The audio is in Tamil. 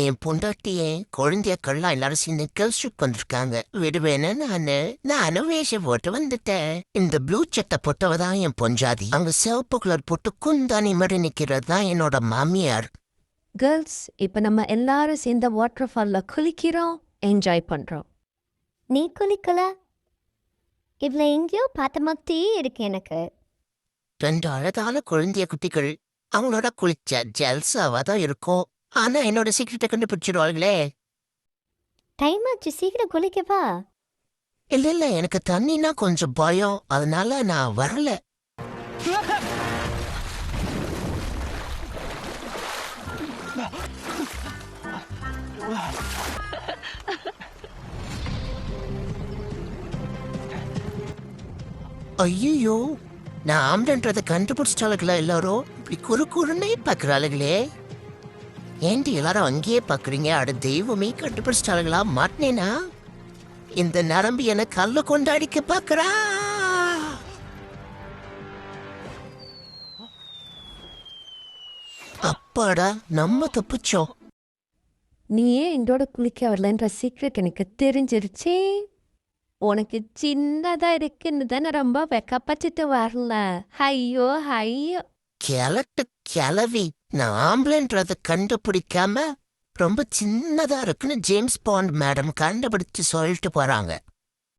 என் பொண்டாட்டியே குழந்தையக்கள்லாம் எல்லாரும் சேர்ந்து கேர்ள்ஸ்ட்ரிப் வந்திருக்காங்க. விடுவேன்னு நானும் வேஷம் போட்டு வந்துட்டேன். இந்த ப்ளூ சட்டை போட்டவ தான் என் பொஞ்சாதி. அங்க சிவப்பு கலர் போட்டு குந்தானி மாதிரி நிக்கிறது தான் என்னோட மாமியார். கேர்ள்ஸ், இப்போ நம்ம எல்லாரும் சேர்ந்த வாட்டர் ஃபாலில் குளிக்கிறோம், என்ஜாய் பண்ணுறோம். நீ குளிக்கல? இவ்வளோ எங்கேயோ பார்த்த மாதிரி இருக்கு எனக்கு. 2 அழகான குழந்தைய குட்டிகள் அவங்களோட குளிச்ச ஜெல்ஸாவா தான் இருக்கும். ஆனா என்னோட சீக்கிரட்டை கண்டுபிடிச்சிருவாங்களே. டைம் ஆச்சு, சீக்கிரம் குளிக்கவா? இல்ல எனக்கு தண்ணினா கொஞ்சம் பயம், அதனால நான் வரல. ஐயோ, நான் ஆம்லன்றதை கண்டுபிடிச்சிட்டாளுங்களா எல்லாரும்? இப்படி குறுன்னே பாக்குறாளுங்களே. ஏன்டி எல்லாரும் அங்கேயே பாக்குறீங்க? அட தெய்வமே, கண்டுபிடிச்சிட்டாளுங்களா? மாட்டினேனா இந்த நரம்பு என கல்ல கொண்டாடிக்க பாக்குறா. அப்பாடா, நம்ம தப்பிச்சோம். நீ ஏன் என்னோட குளிக்க வரலன்ற சீக்ரெட் எனக்கு தெரிஞ்சிருச்சே. உனக்கு சின்னதா இருக்குன்னு தானே ரொம்ப வெக்கப்பட்டுட்டு வரல. ஐயோ ஐயோ, கிளவி, நான் ஆம்பளைன்றதை கண்டுபிடிக்காம ரொம்ப சின்னதா இருக்குன்னு ஜேம்ஸ் பாண்ட் மேடம் கண்டுபிடிச்சு சொல்லிட்டு போறாங்க.